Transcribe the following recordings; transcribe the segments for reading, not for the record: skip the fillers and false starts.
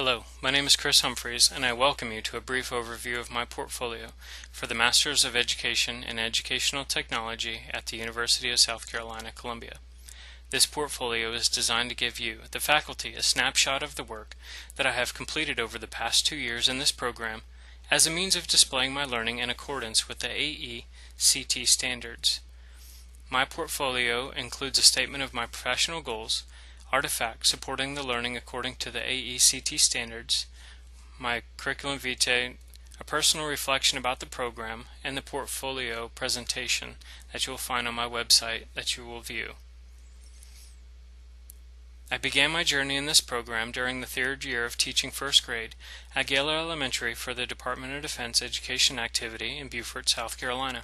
Hello, my name is Chris Humphreys, and I welcome you to a brief overview of my portfolio for the Masters of Education in Educational Technology at the University of South Carolina, Columbia. This portfolio is designed to give you, the faculty, a snapshot of the work that I have completed over the past 2 years in this program as a means of displaying my learning in accordance with the AECT standards. My portfolio includes a statement of my professional goals, artifacts supporting the learning according to the AECT standards, my curriculum vitae, a personal reflection about the program, and the portfolio presentation that you will find on my website that you will view. I began my journey in this program during the 3rd year of teaching 1st grade at Gaylor Elementary for the Department of Defense Education Activity in Beaufort, South Carolina.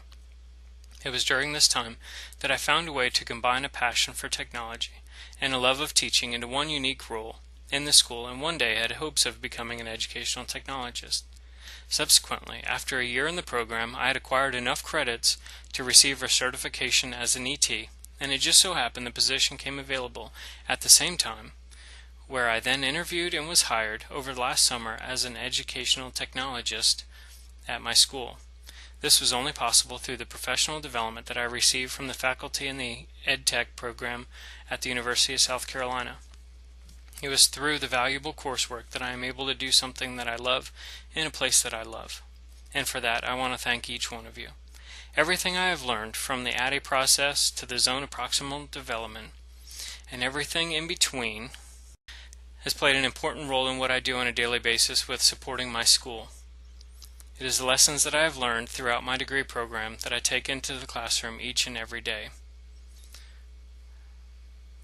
It was during this time that I found a way to combine a passion for technology and a love of teaching into one unique role in the school, and one day had hopes of becoming an educational technologist. Subsequently, after a year in the program, I had acquired enough credits to receive a certification as an ET, and it just so happened the position came available at the same time, where I then interviewed and was hired over the last summer as an educational technologist at my school. This was only possible through the professional development that I received from the faculty in the EdTech program at the University of South Carolina. It was through the valuable coursework that I am able to do something that I love in a place that I love. And for that, I want to thank each one of you. Everything I have learned, from the ADDIE process to the zone of proximal development, and everything in between, has played an important role in what I do on a daily basis with supporting my school. It is the lessons that I have learned throughout my degree program that I take into the classroom each and every day.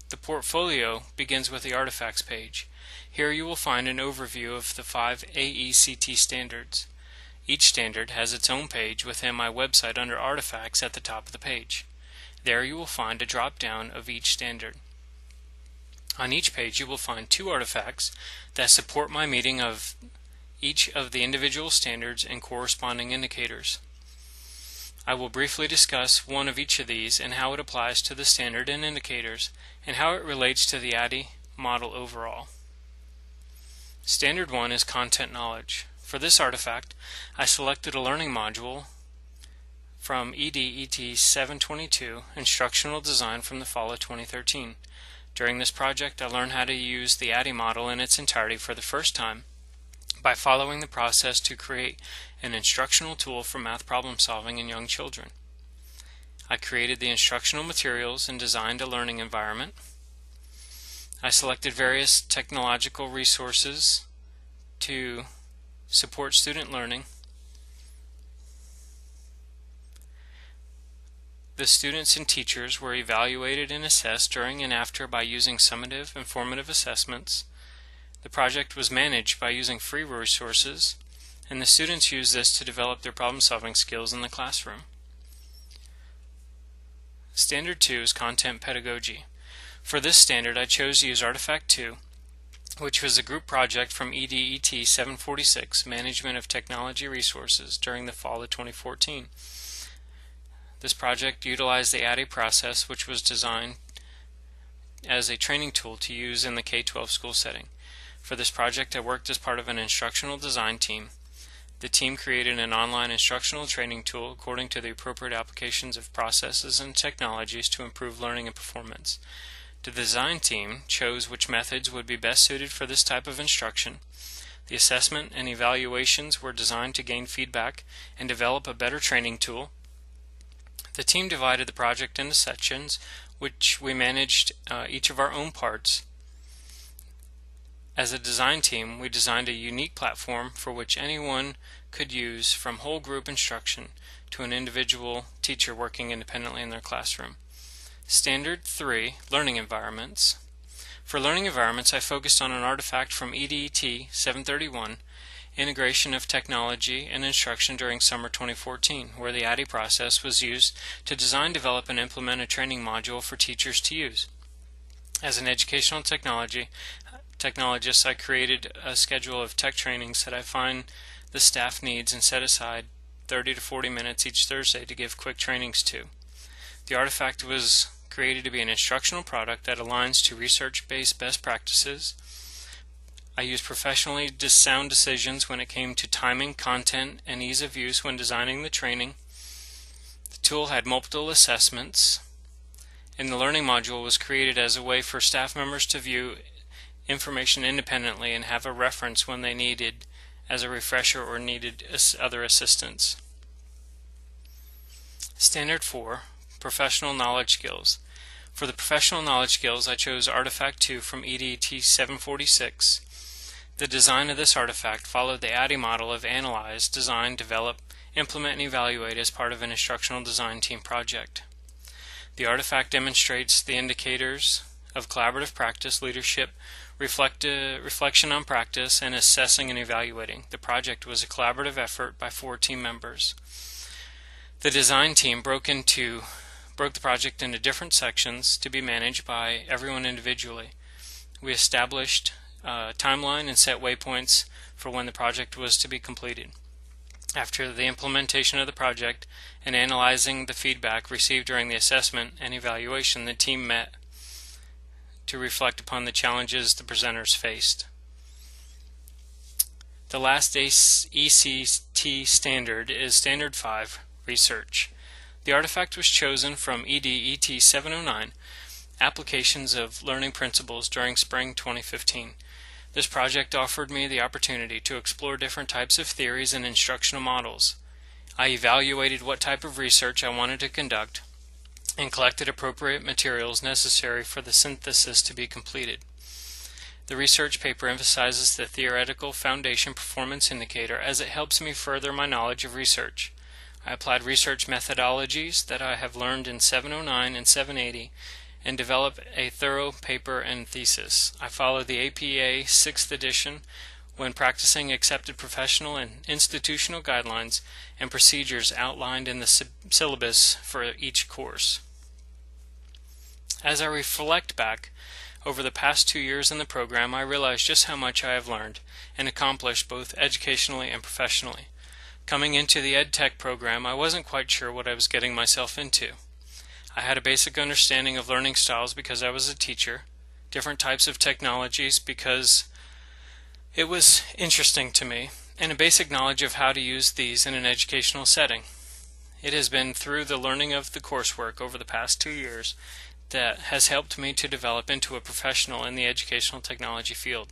The portfolio begins with the artifacts page. Here you will find an overview of the 5 AECT standards. Each standard has its own page within my website under artifacts at the top of the page. There you will find a drop-down of each standard. On each page you will find 2 artifacts that support my meeting of each of the individual standards and corresponding indicators. I will briefly discuss one of each of these and how it applies to the standard and indicators, and how it relates to the ADDIE model overall. Standard 1 is Content Knowledge. For this artifact, I selected a learning module from EDET 722, Instructional Design, from the fall of 2013. During this project, I learned how to use the ADDIE model in its entirety for the first time by following the process to create an instructional tool for math problem solving in young children. I created the instructional materials and designed a learning environment. I selected various technological resources to support student learning. The students and teachers were evaluated and assessed during and after by using summative and formative assessments. The project was managed by using free resources, and the students used this to develop their problem-solving skills in the classroom. Standard 2 is Content Pedagogy. For this standard, I chose to use Artifact 2, which was a group project from EDET 746, Management of Technology Resources, during the fall of 2014. This project utilized the ADDIE process, which was designed as a training tool to use in the K-12 school setting. For this project, I worked as part of an instructional design team. The team created an online instructional training tool according to the appropriate applications of processes and technologies to improve learning and performance. The design team chose which methods would be best suited for this type of instruction. The assessment and evaluations were designed to gain feedback and develop a better training tool. The team divided the project into sections, which we managed each of our own parts. As a design team, we designed a unique platform for which anyone could use, from whole group instruction to an individual teacher working independently in their classroom. Standard 3, Learning Environments. For learning environments, I focused on an artifact from EDET 731, Integration of Technology and Instruction during summer 2014, where the ADDIE process was used to design, develop, and implement a training module for teachers to use. As an educational technologist, I created a schedule of tech trainings that I find the staff needs and set aside 30 to 40 minutes each Thursday to give quick trainings to. The artifact was created to be an instructional product that aligns to research-based best practices I used professionally sound decisions when it came to timing, content, and ease of use when designing the training. The tool had multiple assessments, and the learning module was created as a way for staff members to view information independently and have a reference when they needed as a refresher or needed other assistance. Standard 4, Professional Knowledge Skills. For the professional knowledge skills, I chose Artifact 2 from EDET 746. The design of this artifact followed the ADDIE model of analyze, design, develop, implement, and evaluate as part of an instructional design team project. The artifact demonstrates the indicators of collaborative practice, leadership, reflection on practice, and assessing and evaluating. The project was a collaborative effort by 4 team members. The design team broke the project into different sections to be managed by everyone individually. We established a timeline and set waypoints for when the project was to be completed. After the implementation of the project and analyzing the feedback received during the assessment and evaluation, the team met to reflect upon the challenges the presenters faced. The last ECT standard is Standard 5, Research. The artifact was chosen from EDET 709, Applications of Learning Principles during Spring 2015. This project offered me the opportunity to explore different types of theories and instructional models. I evaluated what type of research I wanted to conduct and collected appropriate materials necessary for the synthesis to be completed. The research paper emphasizes the theoretical foundation performance indicator as it helps me further my knowledge of research. I applied research methodologies that I have learned in 709 and 780 and developed a thorough paper and thesis. I followed the APA 6th edition when practicing accepted professional and institutional guidelines and procedures outlined in the syllabus for each course. As I reflect back over the past 2 years in the program, I realize just how much I have learned and accomplished both educationally and professionally. Coming into the EdTech program, I wasn't quite sure what I was getting myself into. I had a basic understanding of learning styles because I was a teacher, different types of technologies because it was interesting to me, and a basic knowledge of how to use these in an educational setting. It has been through the learning of the coursework over the past 2 years that has helped me to develop into a professional in the educational technology field.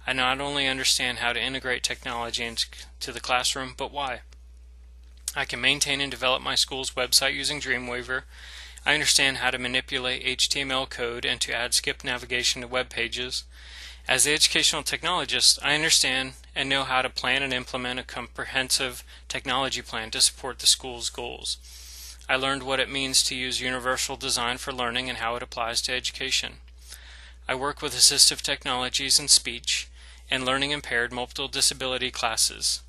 I not only understand how to integrate technology into the classroom, but why. I can maintain and develop my school's website using Dreamweaver. I understand how to manipulate HTML code and to add skip navigation to web pages. As the educational technologist, I understand and know how to plan and implement a comprehensive technology plan to support the school's goals. I learned what it means to use universal design for learning and how it applies to education. I work with assistive technologies and speech and learning impaired multiple disability classes.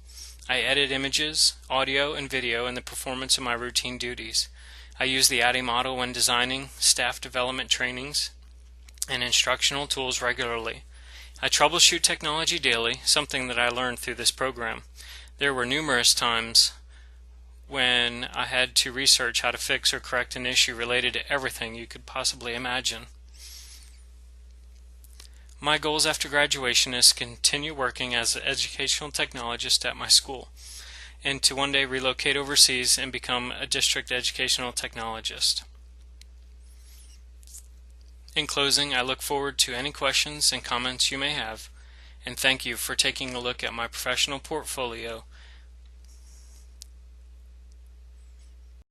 I edit images, audio, and video in the performance of my routine duties. I use the ADDIE model when designing staff development trainings and instructional tools regularly. I troubleshoot technology daily, something that I learned through this program. There were numerous times when I had to research how to fix or correct an issue related to everything you could possibly imagine. My goals after graduation is to continue working as an educational technologist at my school and to one day relocate overseas and become a district educational technologist. In closing, I look forward to any questions and comments you may have, and thank you for taking a look at my professional portfolio